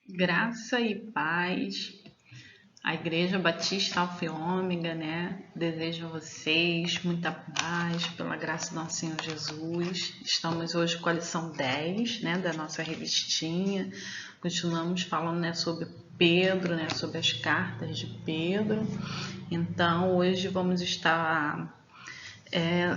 Graça e paz. A Igreja Batista Alfa e Ômega, né? Desejo a vocês muita paz pela graça do nosso Senhor Jesus. Estamos hoje com a lição 10, né, da nossa revistinha. Continuamos falando, né, sobre Pedro, né, sobre as cartas de Pedro. Então, hoje vamos estar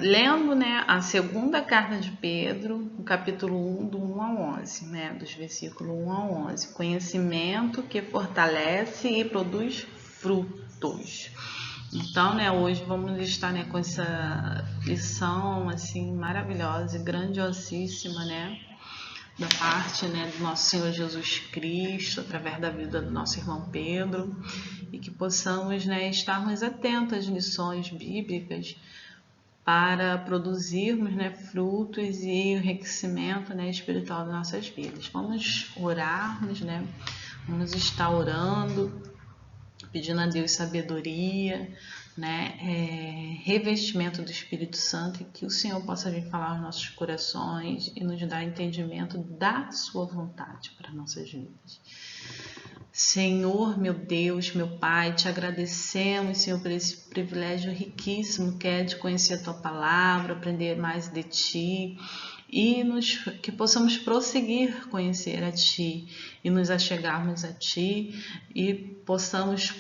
lendo, né, a segunda carta de Pedro, o capítulo 1, do 1 ao 11, né, dos versículos 1 ao 11. Conhecimento que fortalece e produz frutos. Então, né, hoje vamos estar, né, com essa lição assim maravilhosa e grandiosíssima, né, da parte, né, do nosso Senhor Jesus Cristo, através da vida do nosso irmão Pedro, e que possamos, né, estarmos atentos às lições bíblicas para produzirmos, né, frutos e enriquecimento, né, espiritual das nossas vidas. Vamos orarmos, né? Vamos estar orando, pedindo a Deus sabedoria, né, revestimento do Espírito Santo, e que o Senhor possa vir falar aos nossos corações e nos dar entendimento da sua vontade para nossas vidas. Senhor, meu Deus, meu Pai, te agradecemos, Senhor, por esse privilégio riquíssimo que é de conhecer a Tua Palavra, aprender mais de Ti e que possamos prosseguir conhecer a Ti e nos achegarmos a Ti e possamos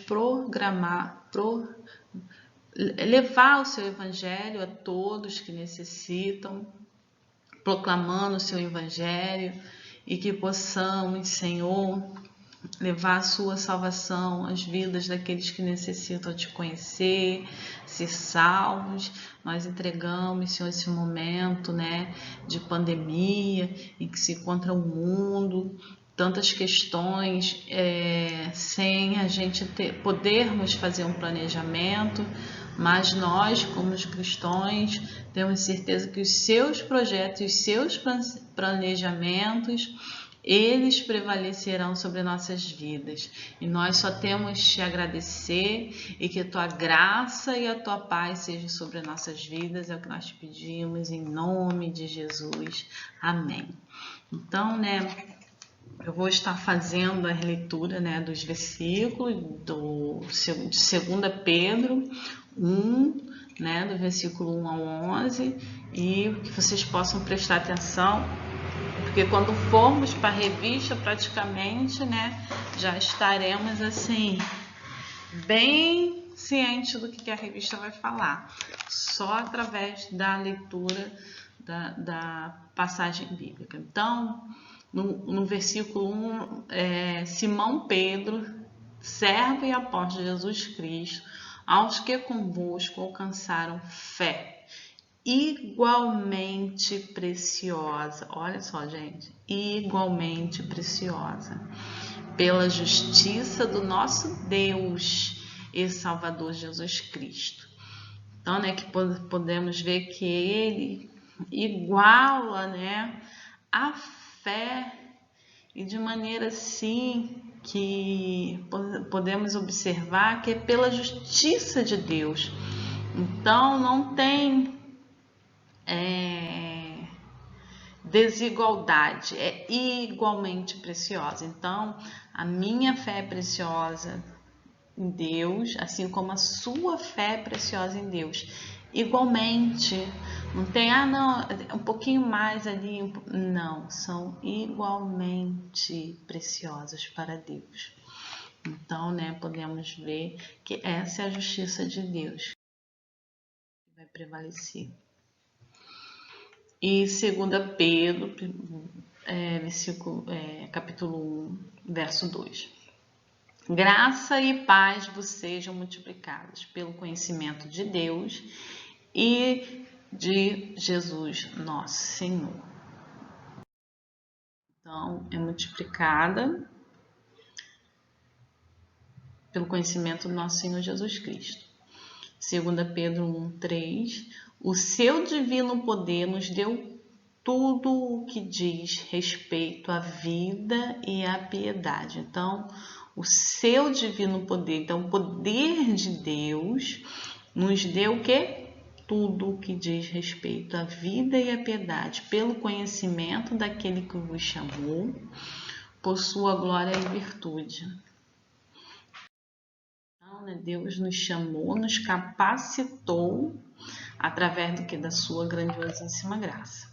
levar o Seu Evangelho a todos que necessitam, proclamando o Seu Evangelho, e que possamos, Senhor, levar a sua salvação às vidas daqueles que necessitam te conhecer, ser salvos. Nós entregamos, Senhor, esse momento, né, de pandemia em que se encontra o mundo, tantas questões, sem a gente podermos fazer um planejamento, mas nós, como os cristãos, temos certeza que os seus projetos, os seus planejamentos, eles prevalecerão sobre nossas vidas. E nós só temos te agradecer, e que a tua graça e a tua paz sejam sobre nossas vidas. É o que nós te pedimos em nome de Jesus. Amém. Então, né, eu vou estar fazendo a releitura, né, dos versículos de 2 Pedro 1, né, do versículo 1 ao 11, e que vocês possam prestar atenção, porque quando formos para a revista, praticamente, né, já estaremos assim, bem cientes do que a revista vai falar, só através da leitura da passagem bíblica. Então, no versículo 1, Simão Pedro, servo e apóstolo de Jesus Cristo, aos que convosco alcançaram fé igualmente preciosa, olha só, gente, igualmente preciosa, pela justiça do nosso Deus e Salvador Jesus Cristo. Então, né, que podemos ver que ele iguala, né, a fé, e de maneira assim que podemos observar que é pela justiça de Deus. Então, não tem desigualdade, é igualmente preciosa. Então, a minha fé é preciosa em Deus, assim como a sua fé é preciosa em Deus. Igualmente, não tem, não, um pouquinho mais ali, não, são igualmente preciosas para Deus. Então, né, podemos ver que essa é a justiça de Deus que vai prevalecer. E 2 Pedro, capítulo 1, verso 2. Graça e paz vos sejam multiplicadas pelo conhecimento de Deus e de Jesus nosso Senhor. Então, é multiplicada pelo conhecimento do nosso Senhor Jesus Cristo. 2 Pedro 1:3, o seu divino poder nos deu tudo o que diz respeito à vida e à piedade. Então, o seu divino poder, então o poder de Deus nos deu o quê? Tudo o que diz respeito à vida e à piedade, pelo conhecimento daquele que vos chamou por sua glória e virtude. Então, né, Deus nos chamou, nos capacitou através do que? Da sua grandiosíssima graça.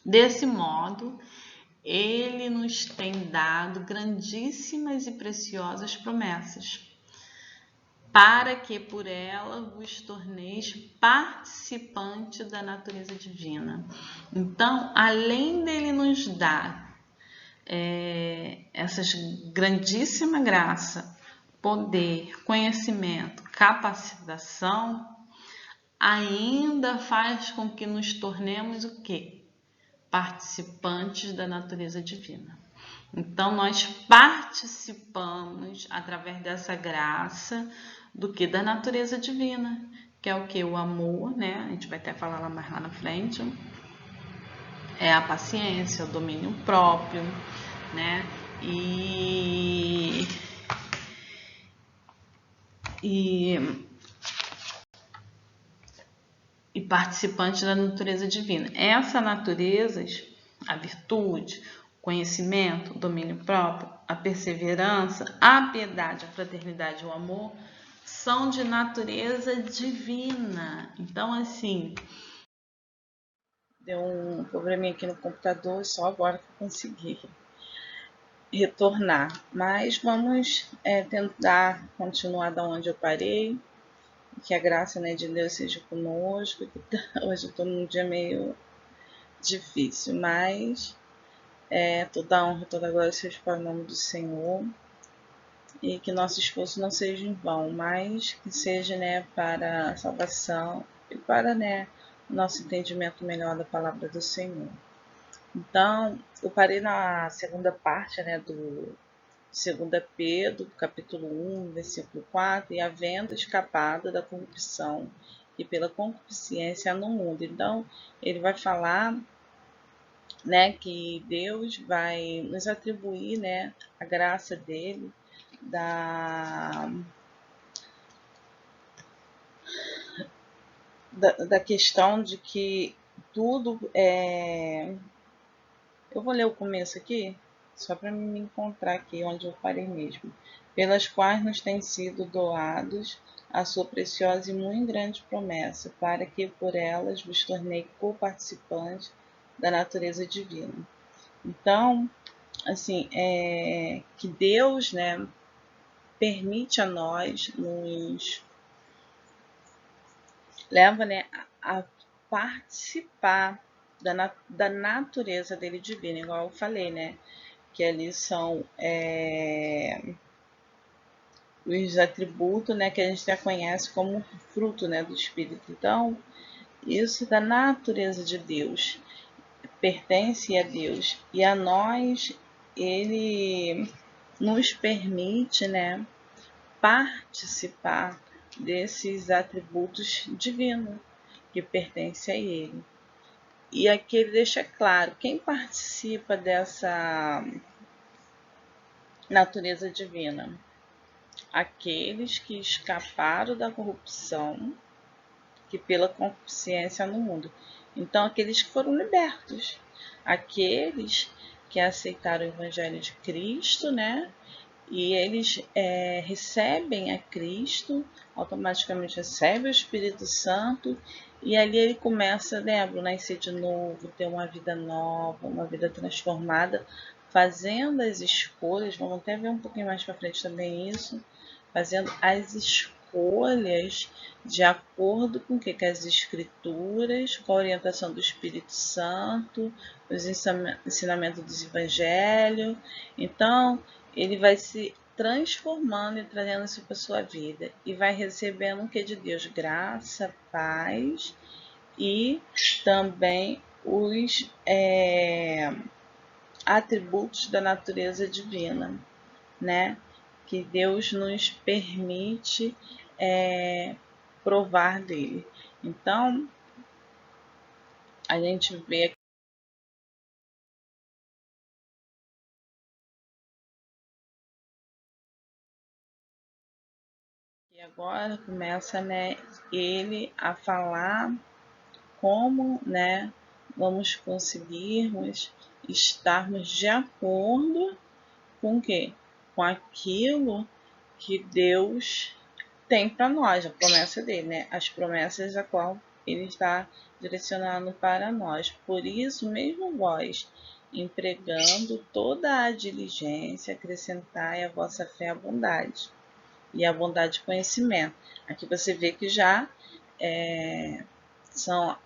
Desse modo, Ele nos tem dado grandíssimas e preciosas promessas, para que por ela vos torneis participante da natureza divina. Então, além dele nos dar essas grandíssima graça, poder, conhecimento, capacitação, ainda faz com que nos tornemos o quê? Participantes da natureza divina. Então, nós participamos, através dessa graça, do que? Da natureza divina, que é o que? O amor, né? A gente vai até falar lá mais lá na frente. É a paciência, o domínio próprio, né? E participante da natureza divina. Essa natureza, a virtude, o conhecimento, o domínio próprio, a perseverança, a piedade, a fraternidade e o amor são de natureza divina. Então, assim, deu um probleminha aqui no computador, só agora que eu consegui retornar. Mas vamos tentar continuar da onde eu parei. Que a graça, né, de Deus seja conosco. Hoje eu estou num dia meio difícil, mas toda a honra, toda a glória seja para o nome do Senhor. E que nosso esforço não seja em vão, mas que seja, né, para a salvação e para, né, o nosso entendimento melhor da palavra do Senhor. Então, eu parei na segunda parte, né, do 2 Pedro, capítulo 1, versículo 4, e havendo escapado da corrupção e pela concupiscência no mundo. Então, ele vai falar, né, que Deus vai nos atribuir, né, a graça dele, da questão de que tudo é... Eu vou ler o começo aqui, só para me encontrar aqui onde eu parei mesmo. Pelas quais nos têm sido doados a sua preciosa e muito grande promessa, para que por elas vos tornei co-participantes da natureza divina. Então, assim, que Deus, né, permite a nós, nos leva, né, a participar da natureza dele divina, igual eu falei, né, que ali são os atributos, né, que a gente já conhece como fruto, né, do Espírito. Então, isso da natureza de Deus pertence a Deus e a nós ele nos permite, né, participar desses atributos divinos que pertencem a Ele. E aqui ele deixa claro, quem participa dessa natureza divina? Aqueles que escaparam da corrupção que pela concupiscência no mundo. Então, aqueles que foram libertos, aqueles que aceitaram o Evangelho de Cristo, né? E eles recebem a Cristo, automaticamente recebem o Espírito Santo, e ali ele começa, né, a nascer de novo, ter uma vida nova, uma vida transformada, fazendo as escolhas, vamos até ver um pouquinho mais para frente também isso, fazendo as escolhas de acordo com o que as Escrituras, com a orientação do Espírito Santo, os ensinamentos dos Evangelhos. Então, ele vai se transformando e trazendo isso para a sua vida. E vai recebendo o que de Deus? Graça, paz e também os atributos da natureza divina, né? Que Deus nos permite provar dele. Então, a gente vê aqui. E agora começa, né, ele a falar como, né, vamos conseguirmos estarmos de acordo com o quê? Com aquilo que Deus tem para nós, a promessa dele, né? As promessas a qual ele está direcionando para nós. Por isso, mesmo vós, empregando toda a diligência, acrescentai a vossa fé à bondade, e a bondade conhecimento. Aqui você vê que já são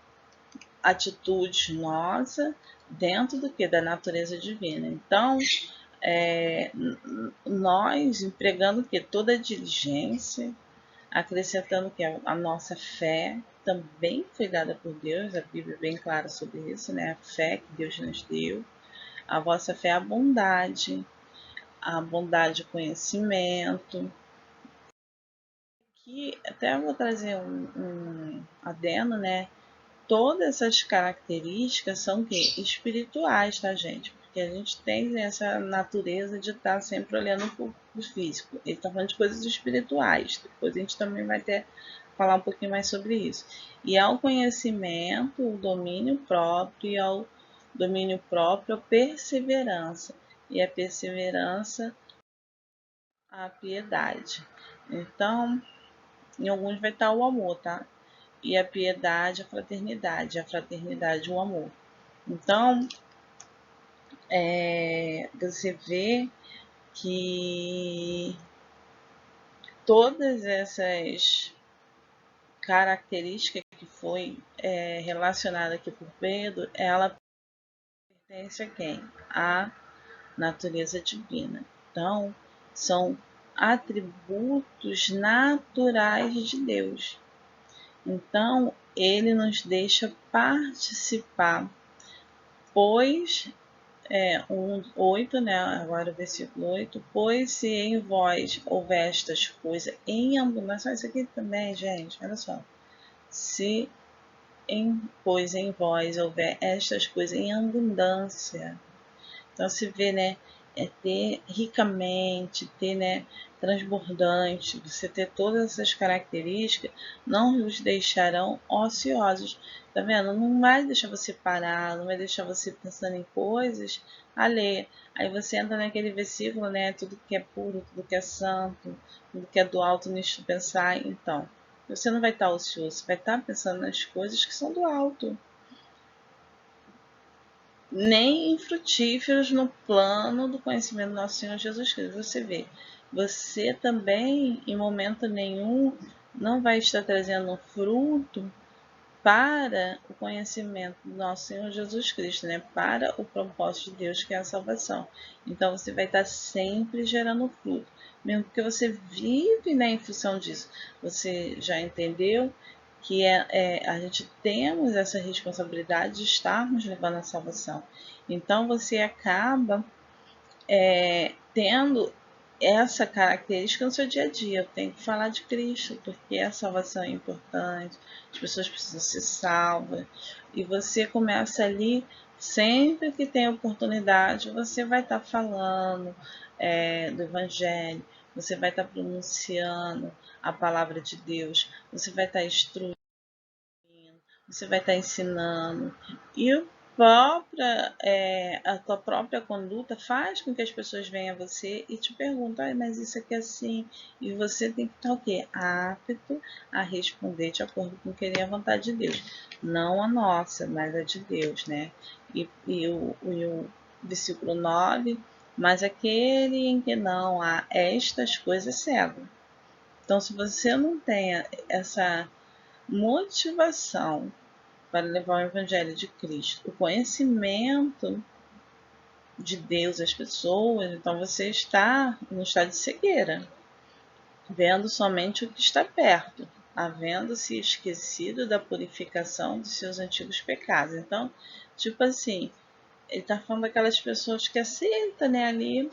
atitudes nossas dentro do que? Da natureza divina. Então, nós empregando o que? Toda a diligência, acrescentando que a nossa fé também foi dada por Deus, a Bíblia é bem clara sobre isso, né? A fé que Deus nos deu, a vossa fé é a bondade conhecimento. Que até vou trazer um adendo, né? Todas essas características são que espirituais, tá, gente? Porque a gente tem essa natureza de estar sempre olhando para o físico. Ele está falando de coisas espirituais. Depois a gente também vai falar um pouquinho mais sobre isso. E ao conhecimento, o domínio próprio, e ao domínio próprio, a perseverança. E a perseverança, a piedade. Então, em alguns vai estar o amor, tá? E a piedade, a fraternidade, o amor. Então, você vê que todas essas características que foi relacionada aqui por Pedro, ela pertence a quem? À natureza divina. Então, são atributos naturais de Deus. Então, ele nos deixa participar, pois, 8, né? Agora o versículo 8, pois se em vós houver estas coisas em abundância, isso aqui também, gente, olha só, se pois em vós houver estas coisas em abundância, então se vê, né, ter ricamente, ter, né, transbordante, você ter todas essas características, não os deixarão ociosos. Tá vendo? Não vai deixar você parar, não vai deixar você pensando em coisas alheias. Aí você entra naquele versículo, né, tudo que é puro, tudo que é santo, tudo que é do alto, nisto pensar. Então, você não vai estar ocioso, você vai estar pensando nas coisas que são do alto, nem infrutíferos no plano do conhecimento do nosso Senhor Jesus Cristo. Você vê, você também, em momento nenhum, não vai estar trazendo fruto para o conhecimento do nosso Senhor Jesus Cristo, né? Para o propósito de Deus, que é a salvação. Então, você vai estar sempre gerando fruto, mesmo porque você vive, né, em função disso. Você já entendeu que a gente temos essa responsabilidade de estarmos levando a salvação. Então, você acaba tendo essa característica no seu dia a dia. Eu tenho que falar de Cristo, porque a salvação é importante, as pessoas precisam ser salvas. E você começa ali, sempre que tem oportunidade, você vai estar falando do Evangelho, você vai estar pronunciando a palavra de Deus, você vai estar instruindo, você vai estar ensinando. E a tua própria conduta faz com que as pessoas venham a você e te perguntem, mas isso aqui é assim. E você tem que estar o quê? Apto a responder de acordo com o que é a vontade de Deus. Não a nossa, mas a de Deus, né? E o versículo 9, mas aquele em que não há estas coisas cego. Então, se você não tem essa motivação para levar o Evangelho de Cristo, o conhecimento de Deus às pessoas, então você está no estado de cegueira, vendo somente o que está perto, havendo-se esquecido da purificação de seus antigos pecados. Então, tipo assim, ele está falando daquelas pessoas que aceitam, né, ali,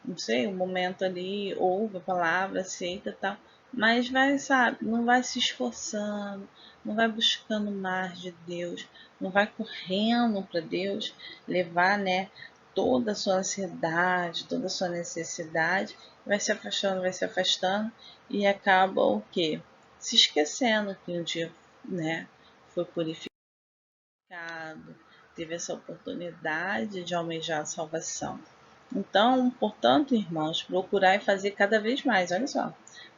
não sei, o momento ali, ouve a palavra, aceita e tal, mas vai, sabe, não vai se esforçando, não vai buscando mais de Deus, não vai correndo para Deus levar, né, toda a sua ansiedade, toda a sua necessidade, vai se afastando e acaba o quê? Se esquecendo que um dia, né, foi purificado, teve essa oportunidade de almejar a salvação. Então, portanto, irmãos, procurai fazer cada vez mais, olha só,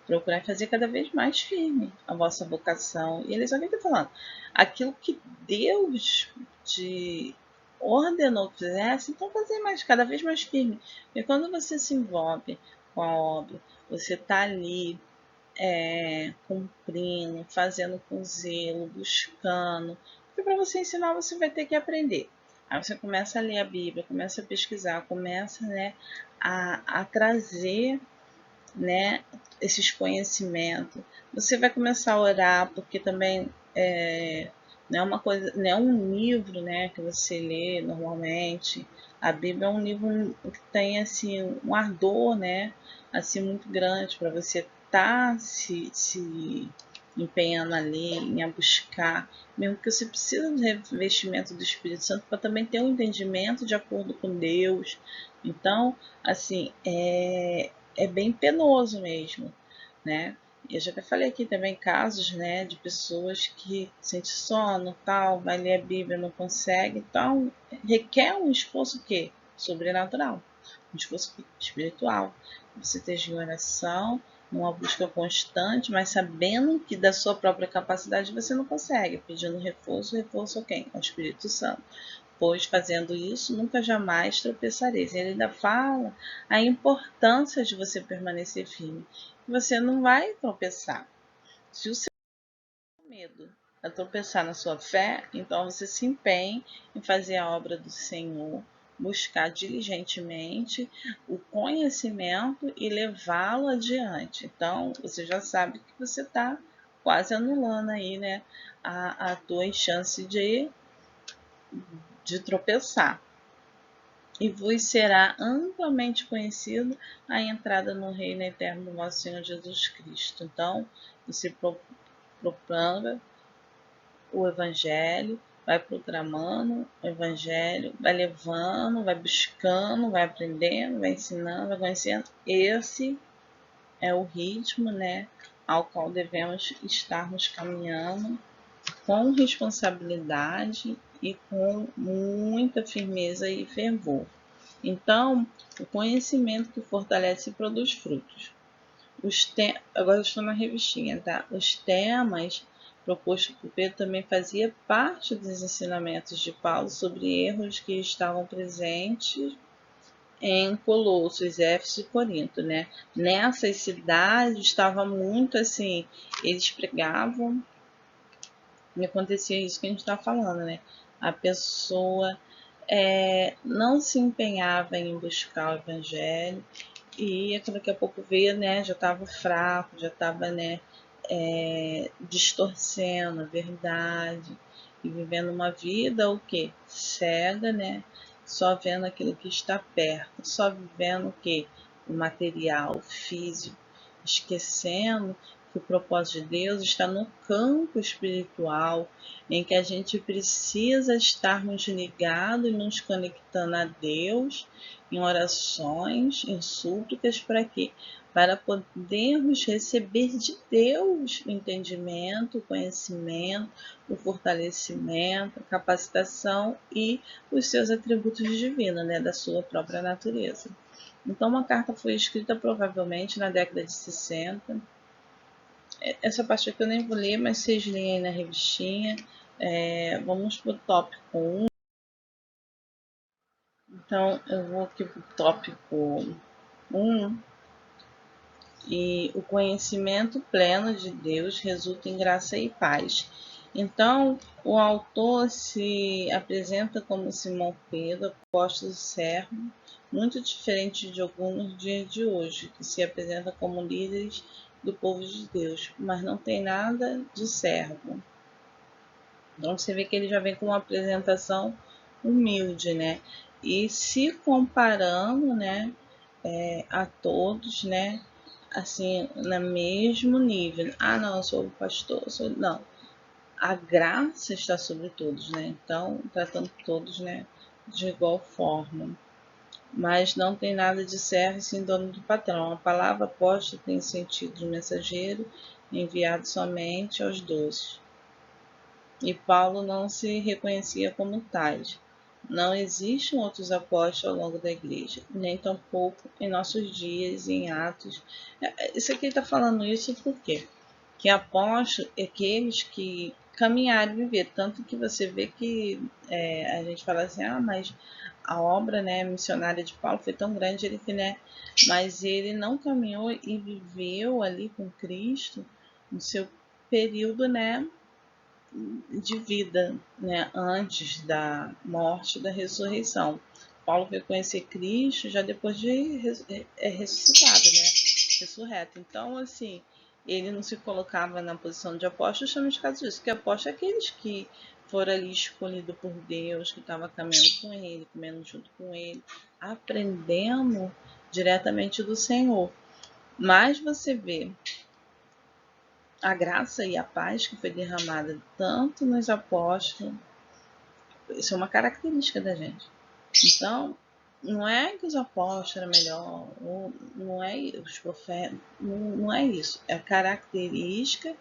procurai fazer cada vez mais firme a vossa vocação. E eles olha o que está falando, aquilo que Deus te ordenou que fizesse, então fazer mais, cada vez mais firme. E quando você se envolve com a obra, você está ali cumprindo, fazendo com zelo, buscando, porque para você ensinar você vai ter que aprender. Aí você começa a ler a Bíblia, começa a pesquisar, começa, né, a trazer, né, esses conhecimentos. Você vai começar a orar, porque também não é uma coisa, não é um livro, né, que você lê normalmente. A Bíblia é um livro que tem assim um ardor, né, assim muito grande para você estar se empenhando ali em buscar, mesmo que você precisa do revestimento do Espírito Santo para também ter um entendimento de acordo com Deus. Então, assim, é bem penoso mesmo, né? Eu já até falei aqui também casos, né, de pessoas que sentem sono, tal, vai ler a Bíblia, não consegue, então requer um esforço o quê? Sobrenatural, um esforço espiritual. Você esteja em oração, numa busca constante, mas sabendo que da sua própria capacidade você não consegue, pedindo reforço a quem? Ao Espírito Santo. Pois fazendo isso, nunca jamais tropeçareis. Ele ainda fala a importância de você permanecer firme. Você não vai tropeçar. Se o seu medo é tropeçar na sua fé, então você se empenhe em fazer a obra do Senhor, buscar diligentemente o conhecimento e levá-lo adiante. Então, você já sabe que você está quase anulando aí, né, a tua chance de tropeçar. E vos será amplamente conhecido a entrada no reino eterno do nosso Senhor Jesus Cristo. Então, você proclama o Evangelho, vai proclamando o Evangelho, vai levando, vai buscando, vai aprendendo, vai ensinando, vai conhecendo. Esse é o ritmo, né, ao qual devemos estarmos caminhando com responsabilidade e com muita firmeza e fervor. Então, o conhecimento que fortalece e produz frutos. Agora eu estou na revistinha, tá? Os temas propostos por Pedro também fazia parte dos ensinamentos de Paulo sobre erros que estavam presentes em Colossos, Éfeso e Corinto, né? Nessas cidades estava muito assim, eles pregavam e acontecia isso que a gente está falando, né? A pessoa não se empenhava em buscar o Evangelho e daqui a pouco veio, né? Já estava fraco, já estava, né? Distorcendo a verdade e vivendo uma vida o que? Cega, né? Só vendo aquilo que está perto, só vivendo o que? O material, o físico, esquecendo que o propósito de Deus está no campo espiritual, em que a gente precisa estarmos ligados e nos conectando a Deus em orações, em súplicas, para quê? Para podermos receber de Deus o entendimento, o conhecimento, o fortalecimento, a capacitação e os seus atributos divinos, né, da sua própria natureza. Então, uma carta foi escrita provavelmente na década de 60. Essa parte aqui eu nem vou ler, mas vocês leem aí na revistinha. Vamos para o tópico 1. Então, eu vou aqui para o tópico 1. E o conhecimento pleno de Deus resulta em graça e paz. Então, o autor se apresenta como Simão Pedro, apóstolo servo, muito diferente de alguns dias de hoje, que se apresentam como líderes do povo de Deus, mas não tem nada de servo. Então, você vê que ele já vem com uma apresentação humilde, né? E se comparando, né, a todos, né, assim, no mesmo nível. Ah, não, eu sou o pastor, não. A graça está sobre todos, né? Então, tratando todos, né, de igual forma. Mas não tem nada de servo sem dono do patrão. A palavra apóstolo tem sentido de mensageiro enviado somente aos doces. E Paulo não se reconhecia como tais. Não existem outros apóstolos ao longo da igreja, nem tampouco em nossos dias, em Atos. Isso aqui está falando isso por quê? Que apóstolo é aqueles que caminharam e viveram. Tanto que você vê que a gente fala assim, mas a obra, né, missionária de Paulo foi tão grande, ele que, né, mas ele não caminhou e viveu ali com Cristo no seu período, né, de vida, né, antes da morte e da ressurreição. Paulo veio conhecer Cristo já depois de ressuscitado, né, ressurreto. Então, assim, ele não se colocava na posição de apóstolo justamente por causa disso, porque apóstolo é aqueles que foram ali escolhidos por Deus, que estavam caminhando com ele, comendo junto com ele, aprendendo diretamente do Senhor. Mas você vê a graça e a paz que foi derramada tanto nos apóstolos, isso é uma característica da gente. Então, não é que os apóstolos eram melhor, não é os profetas, não é isso. É a característica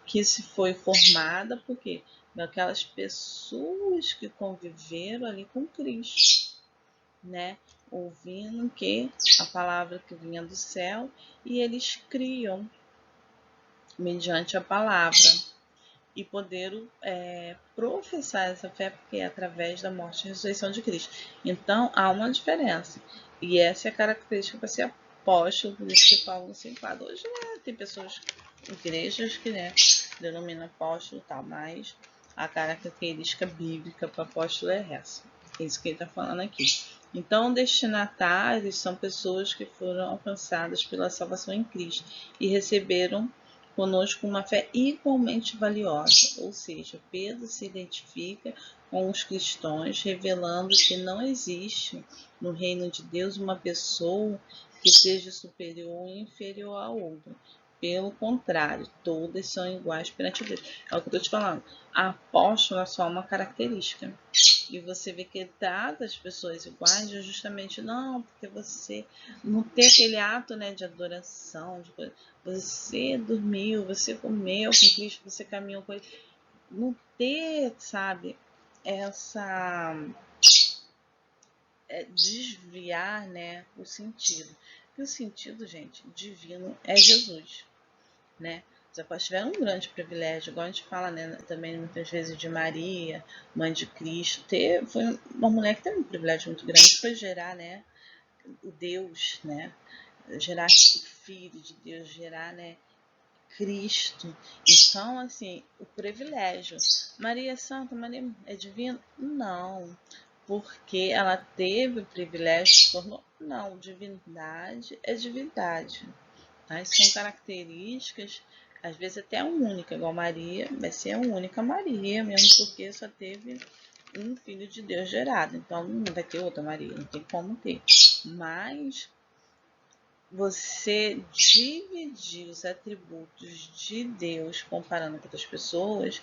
que se foi formada porque daquelas pessoas que conviveram ali com Cristo, né? Ouvindo que a palavra que vinha do céu e eles criam mediante a palavra e poder professar essa fé porque é através da morte e ressurreição de Cristo. Então há uma diferença e essa é a característica para ser apóstolo, por isso que Paulo se enquadra. Hoje tem pessoas, igrejas que denominam apóstolo e tal, mas a característica bíblica para apóstolo é essa. É isso que ele está falando aqui. Então, destinatários são pessoas que foram alcançadas pela salvação em Cristo e receberam conosco uma fé igualmente valiosa, ou seja, Pedro se identifica com os cristãos, revelando que não existe no reino de Deus uma pessoa que seja superior ou inferior a outra. Pelo contrário, todas são iguais perante Deus. É o que eu estou te falando. A apóstolo é só uma característica. E você vê que ele trata as pessoas iguais justamente não, porque você não tem aquele ato, né, de adoração, de coisa. Você dormiu, você comeu com Cristo, você caminhou com ele. Não ter, sabe, essa desviar, né, o sentido. E o sentido, gente, divino é Jesus, né? Os apóstolos tiveram um grande privilégio, igual a gente fala, né, também muitas vezes de Maria, mãe de Cristo. Foi uma mulher que teve um privilégio muito grande, que foi gerar, né, o Deus, né, gerar o Filho de Deus, gerar, né, Cristo. Então, assim, o privilégio. Maria é santa, Maria é divina? Não, porque ela teve o privilégio, se tornou. Não, divindade é divindade. Tá? São características, às vezes até única, igual Maria, vai ser a única Maria, mesmo porque só teve um filho de Deus gerado. Então não vai ter outra Maria, não tem como ter. Mas você dividir os atributos de Deus comparando com outras pessoas,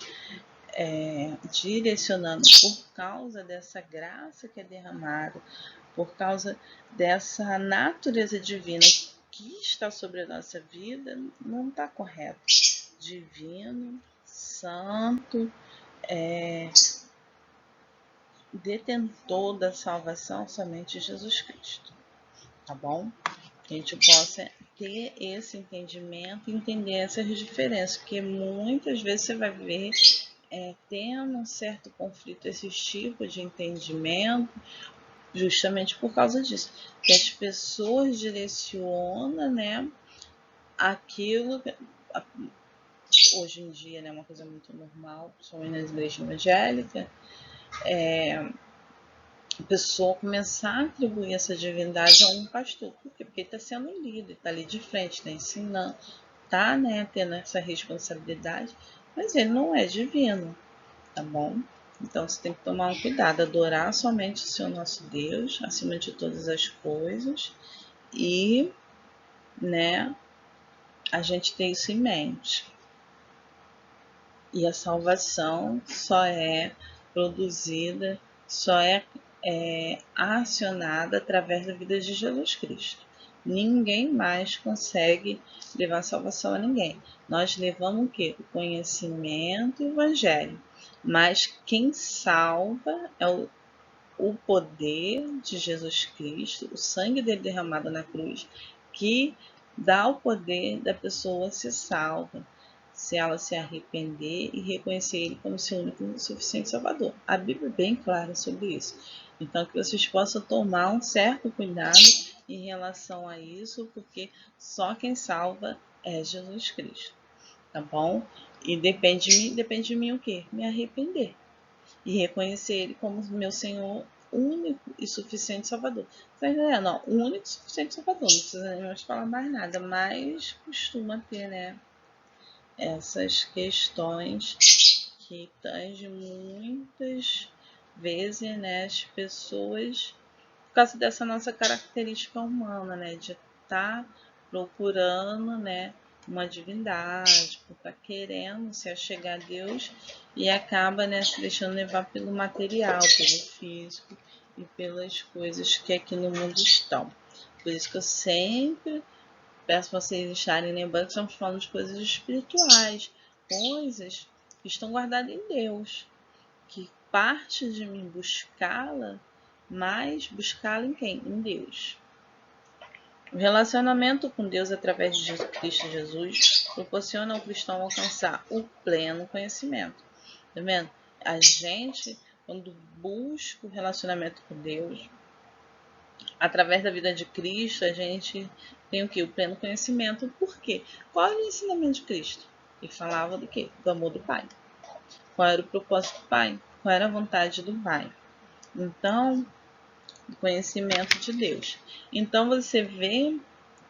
direcionando por causa dessa graça que é derramada, por causa dessa natureza divina que está sobre a nossa vida, não está correto. Divino, santo, detentor da salvação somente Jesus Cristo, tá bom? Que a gente possa ter esse entendimento e entender essas diferenças, porque muitas vezes você vai ver tendo um certo conflito esses tipos de entendimento, justamente por causa disso, que as pessoas direcionam, né, aquilo hoje em dia, né, uma coisa muito normal, principalmente nas igrejas evangélicas, a pessoa começar a atribuir essa divindade a um pastor. Por quê? Porque ele está sendo líder, está ali de frente, está ensinando, está, né, tendo essa responsabilidade, mas ele não é divino, tá bom? Então você tem que tomar um cuidado, adorar somente o Senhor nosso Deus, acima de todas as coisas, e, né, a gente ter isso em mente. E a salvação só é produzida, só é acionada através da vida de Jesus Cristo. Ninguém mais consegue levar salvação a ninguém. Nós levamos o quê? O conhecimento e o evangelho. Mas quem salva é o o poder de Jesus Cristo, o sangue dele derramado na cruz, que dá o poder da pessoa ser salva, se ela se arrepender e reconhecer ele como seu único e suficiente Salvador. A Bíblia é bem clara sobre isso. Então, que vocês possam tomar um certo cuidado em relação a isso, porque só quem salva é Jesus Cristo, tá bom? E depende de mim o quê? Me arrepender e reconhecer ele como meu Senhor único e suficiente Salvador. Tá entendendo? Não, único e suficiente Salvador. Não precisa nem mais falar mais nada, mas costuma ter, né, essas questões que tangem muitas vezes, né, as pessoas, por causa dessa nossa característica humana, né, de estar procurando, né, uma divindade, por estar querendo se achegar a Deus e acaba, né, se deixando levar pelo material, pelo físico e pelas coisas que aqui no mundo estão. Por isso que eu sempre peço vocês estarem lembrando que estamos falando de coisas espirituais, coisas que estão guardadas em Deus, que parte de mim buscá-la, mas buscá-la em quem? Em Deus. O relacionamento com Deus através de Cristo Jesus proporciona ao cristão alcançar o pleno conhecimento. Tá vendo? A gente, quando busca o relacionamento com Deus, através da vida de Cristo, a gente tem o que? O pleno conhecimento. Por quê? Qual era o ensinamento de Cristo? Ele falava do quê? Do amor do Pai. Qual era o propósito do Pai? Qual era a vontade do Pai? Então, o conhecimento de Deus. Então, você vê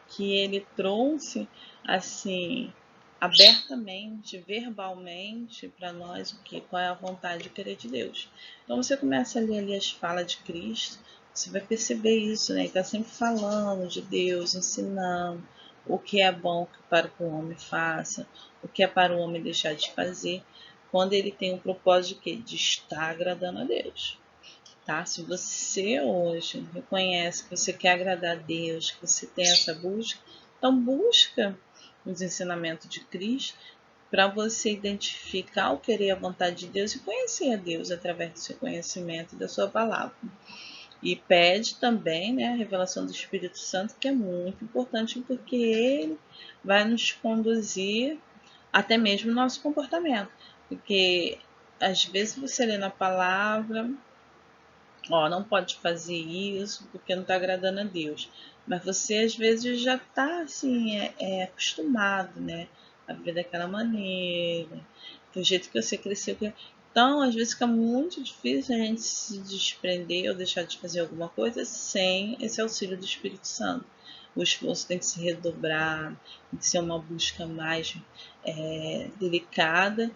que ele trouxe, assim, abertamente, verbalmente para nós o que, qual é a vontade e querer de Deus. Então você começa a ler ali as falas de Cristo, você vai perceber isso, né? Ele está sempre falando de Deus, ensinando o que é bom para que o homem faça, o que é para o homem deixar de fazer, quando ele tem o propósito de quê? De estar agradando a Deus. Tá? Se você hoje reconhece que você quer agradar a Deus, que você tem essa busca, então busca os ensinamentos de Cristo para você identificar o querer e a vontade de Deus e conhecer a Deus através do seu conhecimento e da sua palavra. E pede também, né, a revelação do Espírito Santo, que é muito importante porque ele vai nos conduzir até mesmo no nosso comportamento. Porque às vezes você lê na palavra, ó, não pode fazer isso porque não está agradando a Deus. Mas você às vezes já está assim, acostumado, né? A viver daquela maneira, do jeito que você cresceu. Então, às vezes fica muito difícil a gente se desprender ou deixar de fazer alguma coisa sem esse auxílio do Espírito Santo. O esforço tem que se redobrar, tem que ser uma busca mais delicada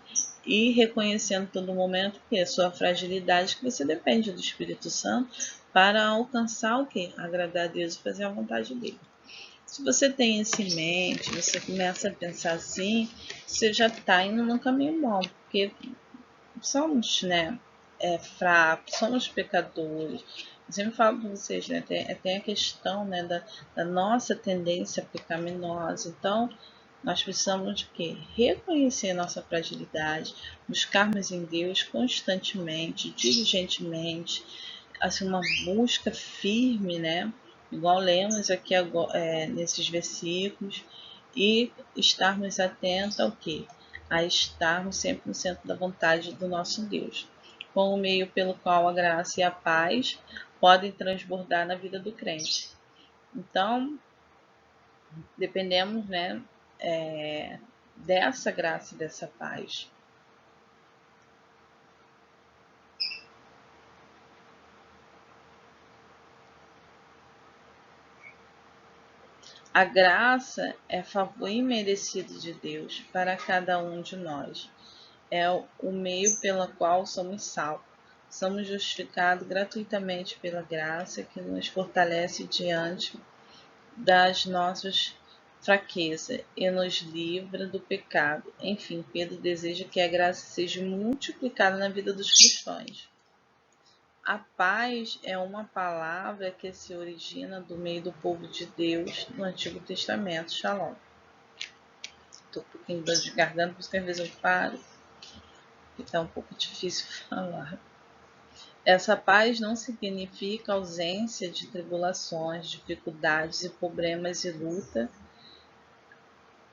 e reconhecendo todo momento que a sua fragilidade, que você depende do Espírito Santo para alcançar o quê? Agradar a Deus e fazer a vontade dele. Se você tem isso em mente, você começa a pensar assim, você já está indo num caminho bom, porque somos, né, fracos, somos pecadores. Eu sempre falo para vocês, né, tem a questão, né, da nossa tendência pecaminosa. Então, nós precisamos de quê? Reconhecer nossa fragilidade, buscarmos em Deus constantemente, diligentemente, assim, uma busca firme, né? Igual lemos aqui nesses versículos, e estarmos atentos ao quê? A estarmos sempre no centro da vontade do nosso Deus, com o meio pelo qual a graça e a paz podem transbordar na vida do crente. Então, dependemos, né, dessa graça e dessa paz. A graça é favor imerecido de Deus para cada um de nós. É o meio pelo qual somos salvos. Somos justificados gratuitamente pela graça que nos fortalece diante das nossas fraquezas e nos livra do pecado. Enfim, Pedro deseja que a graça seja multiplicada na vida dos cristãos. A paz é uma palavra que se origina do meio do povo de Deus no Antigo Testamento. Shalom. Estou um pouquinho de garganta, por isso que às vezes eu paro, porque está um pouco difícil falar. Essa paz não significa ausência de tribulações, dificuldades e problemas e luta.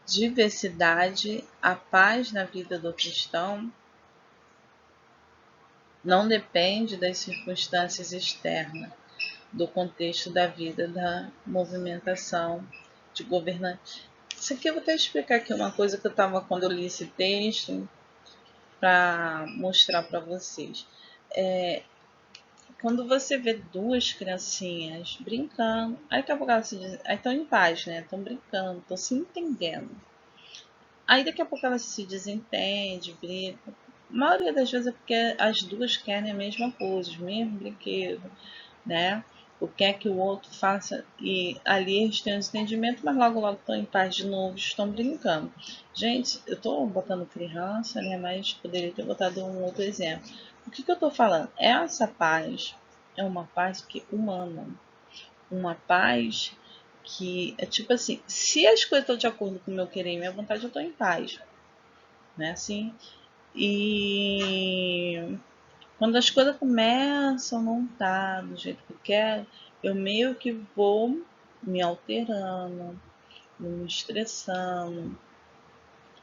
Diversidade, a paz na vida do cristão não depende das circunstâncias externas, do contexto da vida, da movimentação de governantes. Isso aqui eu vou até explicar aqui uma coisa que eu estava quando eu li esse texto para mostrar para vocês. Quando você vê duas criancinhas brincando, aí daqui a pouco elas estão em paz, né? Estão brincando, estão se entendendo. Aí daqui a pouco elas se desentendem, brincam. A maioria das vezes é porque as duas querem a mesma coisa, o mesmo brinquedo, né? O que é que o outro faça, e ali eles têm um desentendimento, mas logo estão em paz de novo, estão brincando. Gente, eu estou botando criança, né? Mas poderia ter botado um outro exemplo. O que eu estou falando? Essa paz é uma paz que humana, uma paz que é tipo assim, se as coisas estão de acordo com o meu querer e minha vontade, eu estou em paz, né? Assim, e quando as coisas começam a não estar do jeito que eu quero, eu meio que vou me alterando, me estressando,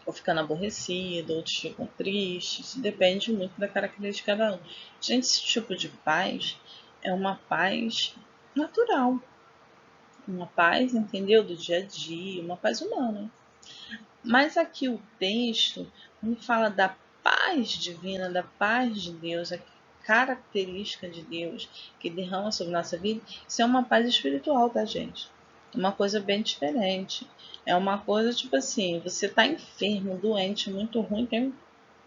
ou ficando aborrecido, outros ficam tristes. Isso depende muito da característica de cada um. Gente, esse tipo de paz é uma paz natural, uma paz, entendeu? Do dia a dia, uma paz humana. Mas aqui o texto, quando fala da paz divina, da paz de Deus, a característica de Deus que derrama sobre nossa vida, isso é uma paz espiritual, tá, gente? Uma coisa bem diferente. É uma coisa tipo assim, você tá enfermo, doente, muito ruim, tem,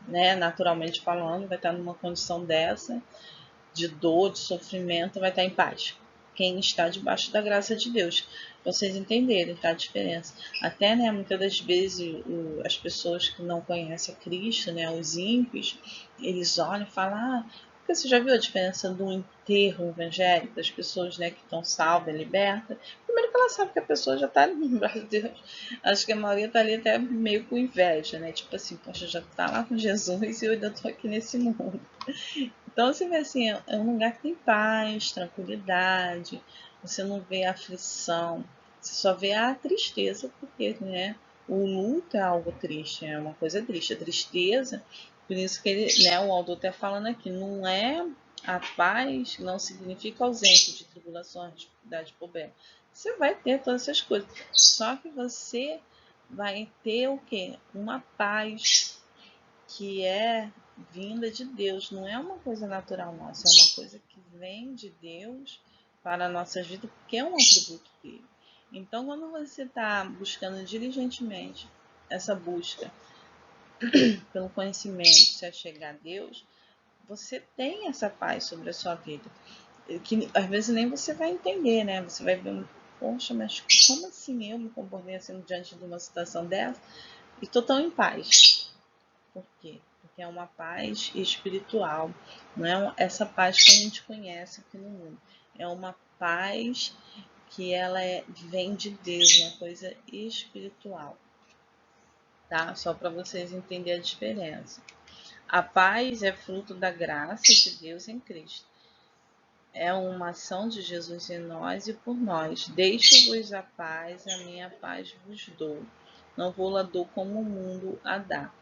né, naturalmente falando, vai estar numa condição dessa, de dor, de sofrimento, vai estar em paz. Quem está debaixo da graça de Deus. Vocês entenderem, tá? A diferença. Até, né, muitas das vezes, as pessoas que não conhecem a Cristo, né, os ímpios, eles olham e falam, porque você já viu a diferença do enterro evangélico, das pessoas, né, que estão salvas, libertas? Primeiro que ela sabe que a pessoa já está ali no braço de Deus. Acho que a maioria está ali até meio com inveja, né? Tipo assim, poxa, já está lá com Jesus e eu ainda estou aqui nesse mundo. Então você vê assim, é um lugar que tem paz, tranquilidade, você não vê aflição, você só vê a tristeza, porque, né, o luto é algo triste, é uma coisa triste, a tristeza, por isso que ele, né, o autor está falando aqui, não é a paz, não significa ausência de tribulações, dificuldade, problema. Você vai ter todas essas coisas, só que você vai ter o quê? Uma paz que é vinda de Deus, não é uma coisa natural nossa, é uma coisa que vem de Deus para a nossa vida, porque é um atributo dele. Então, quando você está buscando diligentemente essa busca pelo conhecimento, se achegar a Deus, você tem essa paz sobre a sua vida, que às vezes nem você vai entender, né? Você vai ver, poxa, mas como assim eu me comportei assim diante de uma situação dessa e estou tão em paz? Por quê? Porque é uma paz espiritual, não é essa paz que a gente conhece aqui no mundo. É uma paz que ela vem de Deus, uma coisa espiritual, tá? Só para vocês entenderem a diferença. A paz é fruto da graça de Deus em Cristo. É uma ação de Jesus em nós e por nós. Deixo-vos a minha paz vos dou. Não vou lá dou como o mundo a dá.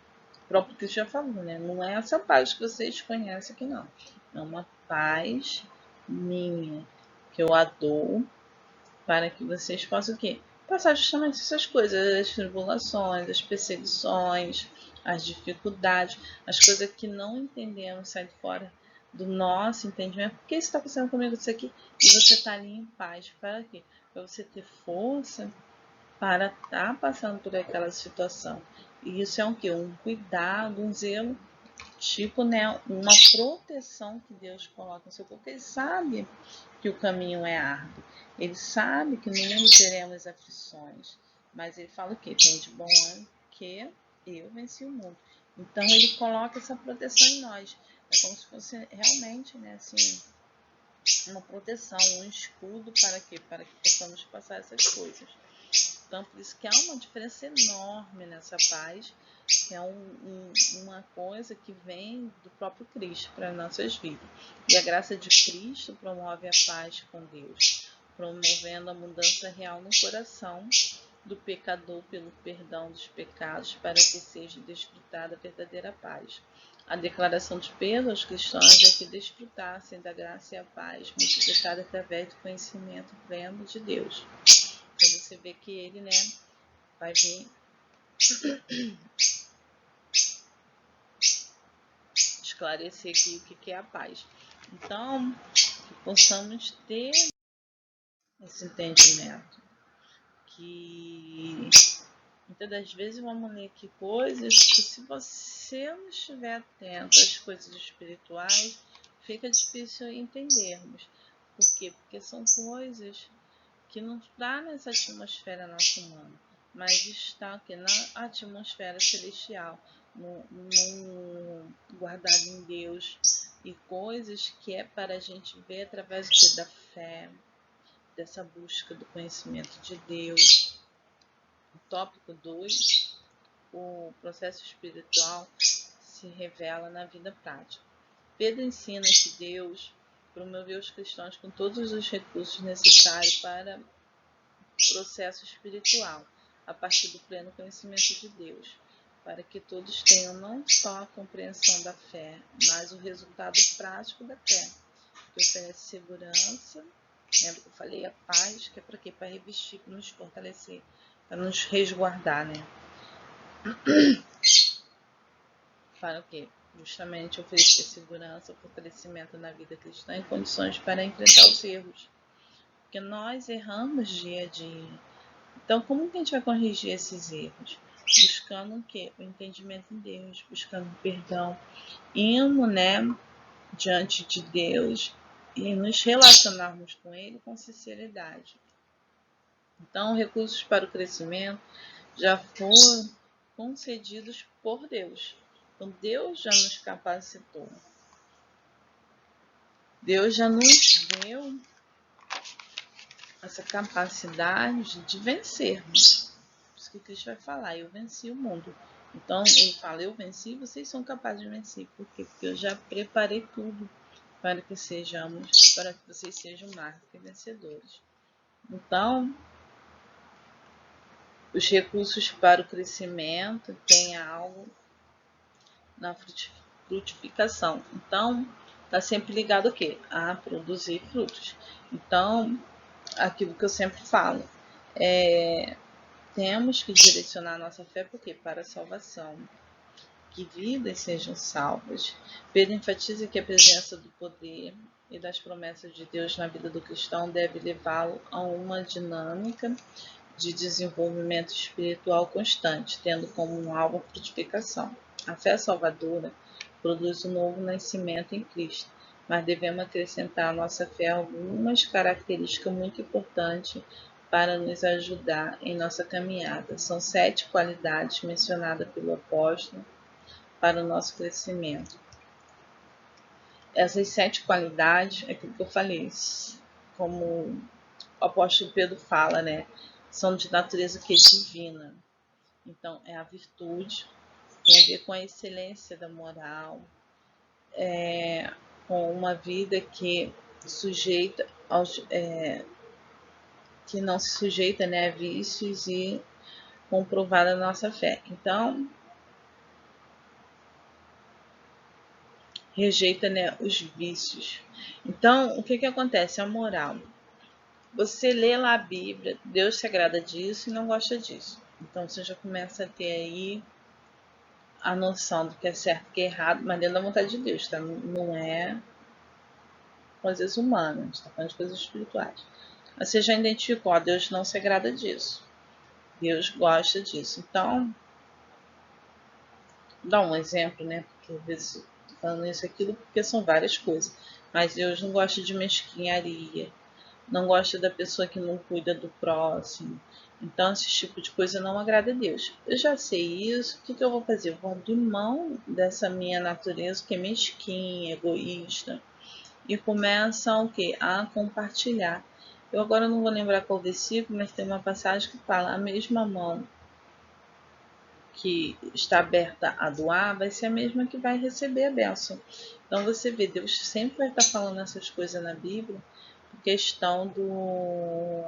O próprio Cristo já falou, né? Não é essa paz que vocês conhecem aqui, não. É uma paz minha, que eu a dou para que vocês possam o quê? Passar justamente essas coisas, as tribulações, as perseguições, as dificuldades, as coisas que não entendemos, saem fora do nosso entendimento. Por que isso está acontecendo comigo isso aqui? E você está ali em paz. Para quê? Para você ter força para estar passando por aquela situação. E isso é um que? Um cuidado, um zelo, tipo, né, uma proteção que Deus coloca no seu corpo. Ele sabe que o caminho é árduo. Ele sabe que no mundo teremos aflições. Mas ele fala o quê? Tem de bom ânimo que eu venci o mundo. Então ele coloca essa proteção em nós. É como se fosse realmente, né, assim, uma proteção, um escudo para quê? Para que possamos passar essas coisas. Então, por isso que há uma diferença enorme nessa paz, que é uma coisa que vem do próprio Cristo para as nossas vidas. E a graça de Cristo promove a paz com Deus, promovendo a mudança real no coração do pecador pelo perdão dos pecados, para que seja desfrutada a verdadeira paz. A declaração de Pedro aos cristãos é que desfrutassem da graça e a paz multiplicada através do conhecimento pleno de Deus. Então você vê que ele, vai vir esclarecer aqui o que é a paz. Então, que possamos ter esse entendimento, que muitas das vezes vamos ler aqui coisas que, se você não estiver atento às coisas espirituais, fica difícil entendermos. Por quê? Porque são coisas que não está nessa atmosfera nossa humana, mas está aqui na atmosfera celestial, no guardado em Deus, e coisas que é para a gente ver através da fé, dessa busca do conhecimento de Deus. O tópico 2, o processo espiritual se revela na vida prática. Pedro ensina que Deus promoveu os cristãos com todos os recursos necessários para o processo espiritual, a partir do pleno conhecimento de Deus, para que todos tenham não só a compreensão da fé, mas o resultado prático da fé, que oferece segurança. Lembra que eu falei a paz, que é para quê? Para revestir, para nos fortalecer, para nos resguardar, Para o quê? Justamente oferecer segurança, fortalecimento na vida cristã e condições para enfrentar os erros. Porque nós erramos dia a dia. Então, como que a gente vai corrigir esses erros? Buscando o quê? O entendimento em Deus, buscando perdão, indo, diante de Deus e nos relacionarmos com Ele com sinceridade. Então, recursos para o crescimento já foram concedidos por Deus. Então, Deus já nos capacitou. Deus já nos deu essa capacidade de vencermos. Por isso que Cristo vai falar, eu venci o mundo. Então, ele fala, eu venci, vocês são capazes de vencer. Por quê? Porque eu já preparei tudo para que vocês sejam mais do que vencedores. Então, os recursos para o crescimento têm algo na frutificação. Então, está sempre ligado o quê? A produzir frutos. Então, aquilo que eu sempre falo, temos que direcionar nossa fé por quê? Para a salvação. Que vidas sejam salvas. Pedro enfatiza que a presença do poder e das promessas de Deus na vida do cristão deve levá-lo a uma dinâmica de desenvolvimento espiritual constante, tendo como um alvo a frutificação. A fé salvadora produz um novo nascimento em Cristo, mas devemos acrescentar à nossa fé algumas características muito importantes para nos ajudar em nossa caminhada. São 7 qualidades mencionadas pelo apóstolo para o nosso crescimento. Essas 7 qualidades, é aquilo que eu falei, como o apóstolo Pedro fala, são de natureza que é divina. Então, é a virtude, tem a ver com a excelência da moral, com uma vida que sujeita que não se sujeita a vícios e comprovada a nossa fé. Então, rejeita os vícios. Então, o que acontece? A moral. Você lê lá a Bíblia, Deus se agrada disso e não gosta disso. Então, você já começa a ter aí a noção do que é certo e que é errado, mas dentro da vontade de Deus, tá? Não é coisas humanas, a gente está falando de coisas espirituais. Você já identificou, ó, Deus não se agrada disso. Deus gosta disso. Então, dá um exemplo, porque às vezes falando isso aquilo, porque são várias coisas. Mas Deus não gosta de mesquinharia, não gosta da pessoa que não cuida do próximo. Então, esse tipo de coisa não agrada a Deus. Eu já sei isso, o que eu vou fazer? Eu vou abrir mão dessa minha natureza que é mesquinha, egoísta, e começa o quê? A compartilhar. Eu agora não vou lembrar qual versículo, mas tem uma passagem que fala: a mesma mão que está aberta a doar vai ser a mesma que vai receber a bênção. Então você vê, Deus sempre vai estar falando essas coisas na Bíblia, por questão do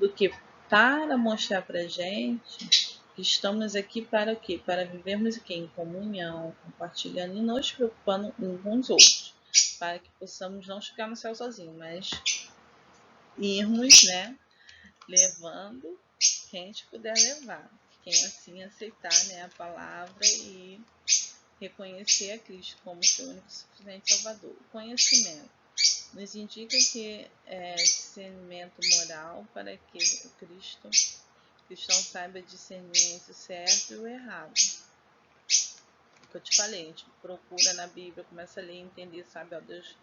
que para mostrar para gente que estamos aqui para quê? Para vivermos aqui em comunhão, compartilhando e nos preocupando uns com os outros, para que possamos não ficar no céu sozinhos, mas irmos, né, levando quem a gente puder levar, quem assim aceitar, né, a palavra e reconhecer a Cristo como seu único e suficiente Salvador. O conhecimento nos indica que é discernimento moral para que o cristão saiba discernir entre o certo e o errado. O que eu te falei, a gente procura na Bíblia, começa a ler e entender, sabe, ó, Deus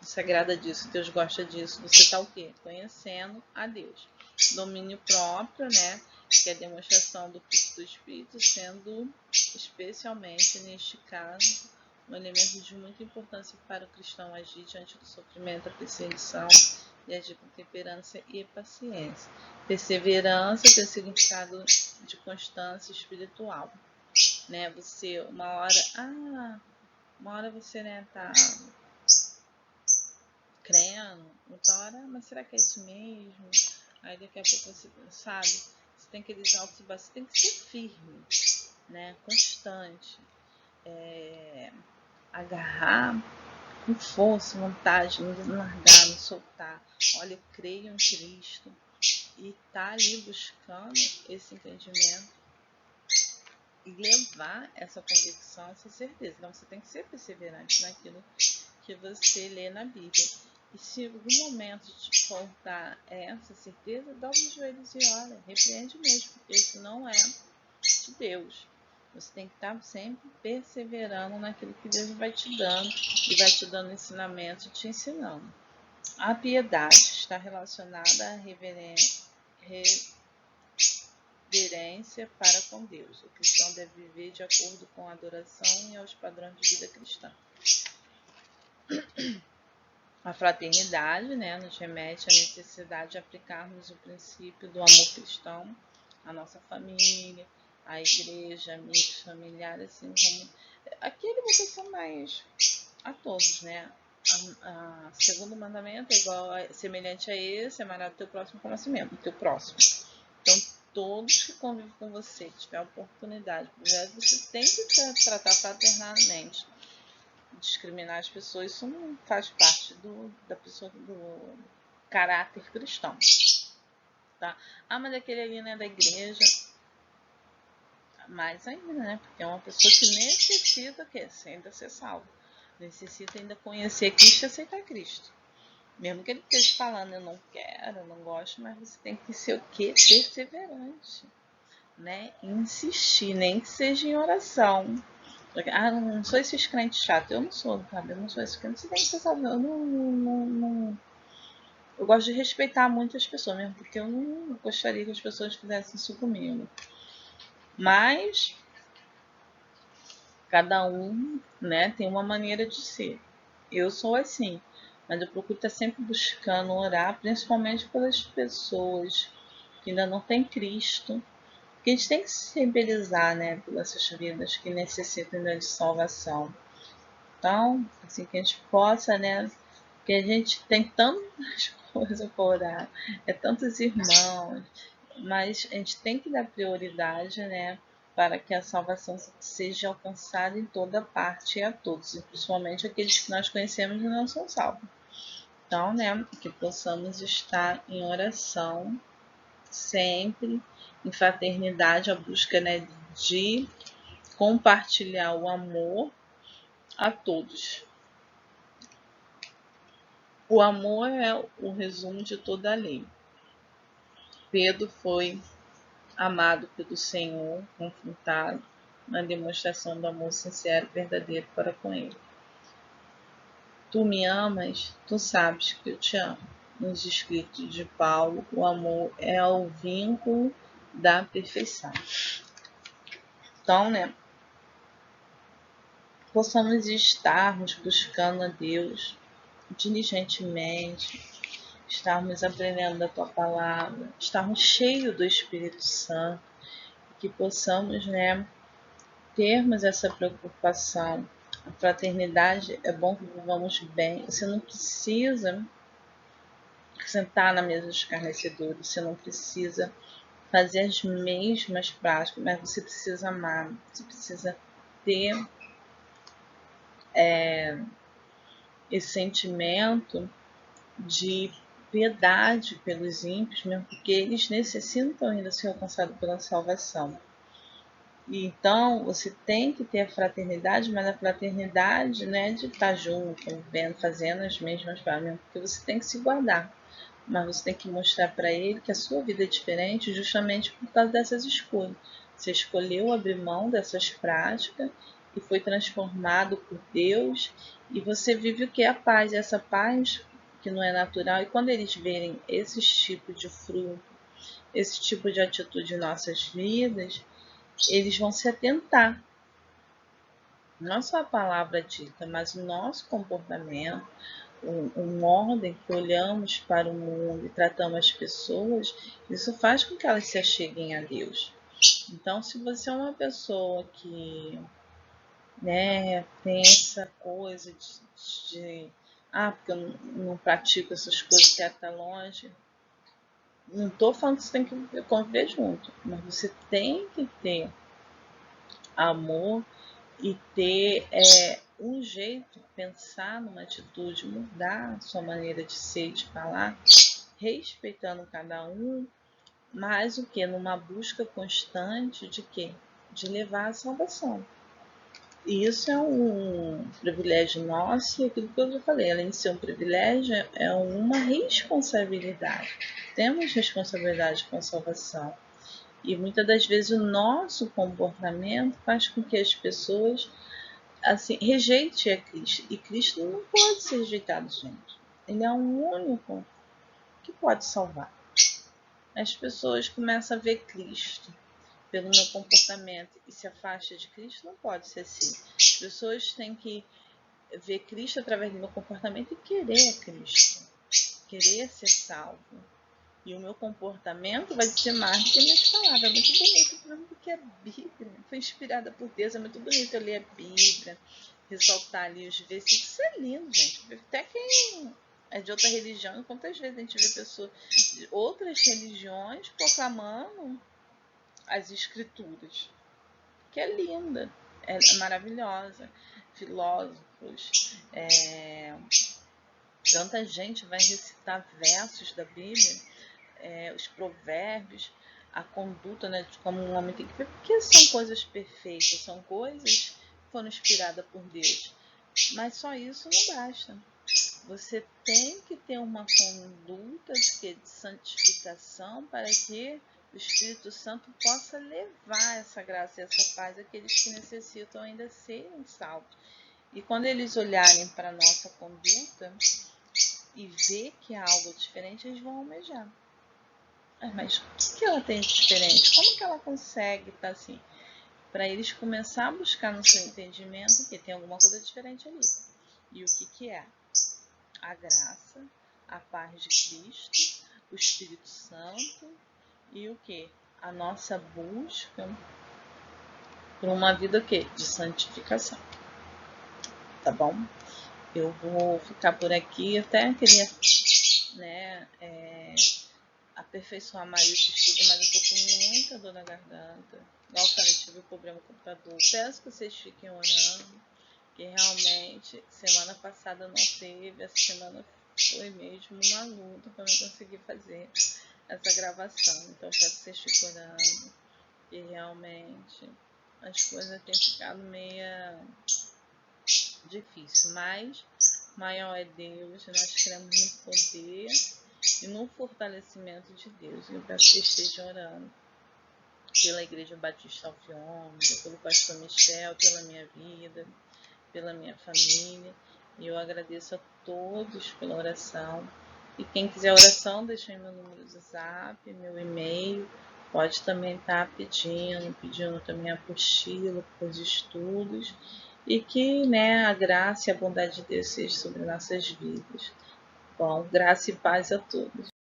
se agrada disso, Deus gosta disso, você está o quê? Conhecendo a Deus. Domínio próprio, né, que é a demonstração do fruto do Espírito, sendo especialmente, neste caso, um elemento de muita importância para o cristão agir diante do sofrimento, da perseguição e agir com temperança e paciência. Perseverança tem significado de constância espiritual, né? Você, uma hora você, né, tá crendo, outra hora, mas será que é isso mesmo? Aí daqui a pouco você sabe, você tem aqueles altos e baixos, você tem que ser firme, né? Constante, agarrar com força, vontade, não largar, não soltar. Olha, eu creio em Cristo e tá ali buscando esse entendimento e levar essa convicção, essa certeza. Então você tem que ser perseverante naquilo que você lê na Bíblia. E se em algum momento te faltar essa certeza, dobra os joelhos e ora, repreende mesmo, porque isso não é de Deus. Você tem que estar sempre perseverando naquilo que Deus vai te dando e vai te dando ensinamento e te ensinando. A piedade está relacionada à reverência para com Deus. O cristão deve viver de acordo com a adoração e aos padrões de vida cristã. A fraternidade, né, nos remete à necessidade de aplicarmos o princípio do amor cristão à nossa família, à igreja, amigos, familiares, assim como aquele vocação mais a todos, né? O segundo mandamento é igual semelhante a esse, amarás o teu próximo como a si mesmo, o teu próximo. Então, todos que convivem com você, que tiver a oportunidade, você tem que tratar fraternalmente. Discriminar as pessoas, isso não faz parte da pessoa, do caráter cristão, tá? Mas aquele ali não é da igreja, mais ainda, né? Porque é uma pessoa que necessita ainda ser salvo, necessita ainda conhecer Cristo e aceitar Cristo. Mesmo que ele esteja falando, eu não quero, eu não gosto, mas você tem que ser o quê? Perseverante, né? Insistir, nem que seja em oração. Não sou esses crentes chatos. Eu não sou, sabe? Eu não sou esse crente. Você tem que ser salvo. Eu não. Eu gosto de respeitar muito as pessoas, mesmo porque eu não gostaria que as pessoas fizessem isso comigo. Mas cada um, né, tem uma maneira de ser. Eu sou assim, mas eu procuro estar sempre buscando orar, principalmente pelas pessoas que ainda não têm Cristo. Porque a gente tem que se sensibilizar, né, pelas suas vidas que necessitam de salvação. Então, assim, que a gente possa, né, que a gente tem tantas coisas para orar, tantos irmãos, mas a gente tem que dar prioridade, né, para que a salvação seja alcançada em toda parte e a todos, e principalmente aqueles que nós conhecemos e não são salvos. Então, né, que possamos estar em oração sempre, em fraternidade, a busca, né, de compartilhar o amor a todos. O amor é o resumo de toda a lei. Pedro foi amado pelo Senhor, confrontado na demonstração do amor sincero e verdadeiro para com Ele. Tu me amas, tu sabes que eu te amo. Nos escritos de Paulo, o amor é o vínculo da perfeição. Então, né, possamos estarmos buscando a Deus diligentemente, estarmos aprendendo da Tua Palavra, estarmos cheios do Espírito Santo, que possamos, né, termos essa preocupação. A fraternidade é bom que vivamos bem. Você não precisa sentar na mesa dos escarnecedores, você não precisa fazer as mesmas práticas, mas você precisa amar, você precisa ter esse sentimento de piedade pelos ímpios, mesmo porque eles necessitam ainda ser alcançados pela salvação. E então, você tem que ter a fraternidade, mas a fraternidade não é de estar junto, convivendo, fazendo as mesmas coisas, porque você tem que se guardar. Mas você tem que mostrar para ele que a sua vida é diferente justamente por causa dessas escolhas. Você escolheu abrir mão dessas práticas e foi transformado por Deus, e você vive o que é a paz, essa paz que não é natural. E quando eles verem esse tipo de fruto, esse tipo de atitude em nossas vidas, eles vão se atentar. Não só a palavra dita, mas o nosso comportamento, uma ordem que olhamos para o mundo e tratamos as pessoas, isso faz com que elas se acheguem a Deus. Então, se você é uma pessoa que, né, tem essa coisa de porque eu não pratico essas coisas, quero estar longe, não estou falando que você tem que conviver junto, mas você tem que ter amor e ter um jeito, pensar numa atitude, mudar a sua maneira de ser e de falar, respeitando cada um, mas o que? Numa busca constante de quê? De levar a salvação. E isso é um privilégio nosso, e aquilo que eu já falei, além de ser um privilégio, é uma responsabilidade. Temos responsabilidade com a salvação. E muitas das vezes o nosso comportamento faz com que as pessoas assim rejeitem a Cristo. E Cristo não pode ser rejeitado, gente. Ele é o único que pode salvar. As pessoas começam a ver Cristo pelo meu comportamento e se afastam de Cristo. Não pode ser assim. As pessoas têm que ver Cristo através do meu comportamento e querer a Cristo. Querer ser salvo. E o meu comportamento vai ser mais do que minhas palavras. É muito bonito, porque a Bíblia foi inspirada por Deus. É muito bonito eu ler a Bíblia, ressaltar ali os versículos. Isso é lindo, gente. Até quem é de outra religião, quantas vezes a gente vê pessoas de outras religiões proclamando as escrituras. Que é linda, é maravilhosa. Filósofos, tanta gente vai recitar versos da Bíblia, os provérbios, a conduta, né, de como um homem tem que ver, porque são coisas perfeitas, são coisas que foram inspiradas por Deus. Mas só isso não basta. Você tem que ter uma conduta de santificação para que o Espírito Santo possa levar essa graça e essa paz àqueles que necessitam ainda serem salvos. E quando eles olharem para a nossa conduta e ver que há algo diferente, eles vão almejar. Mas o que ela tem de diferente? Como que ela consegue estar assim? Para eles começar a buscar no seu entendimento que tem alguma coisa diferente ali. E o que é? A graça, a paz de Cristo, o Espírito Santo e o que? A nossa busca por uma vida o quê? De santificação. Tá bom? Eu vou ficar por aqui. Eu até queria, né, aperfeiçoar mais esse estudo, mas eu tô com muita dor na garganta. Igual eu falei, tive problema com o computador. Peço que vocês fiquem orando, que realmente semana passada não teve, essa semana foi mesmo uma luta para eu conseguir fazer essa gravação. Então peço que vocês fiquem orando, que realmente as coisas têm ficado meio difícil, mas maior é Deus, nós cremos no poder e no fortalecimento de Deus. Eu peço que estejam orando pela Igreja Batista Alfiônica, pelo pastor Michel, pela minha vida, pela minha família. E eu agradeço a todos pela oração. E quem quiser oração, deixa aí meu número do zap, meu e-mail. Pode também estar pedindo também a apostila para os estudos. E que, né, a graça e a bondade de Deus seja sobre nossas vidas. Bom, graça e paz a todos.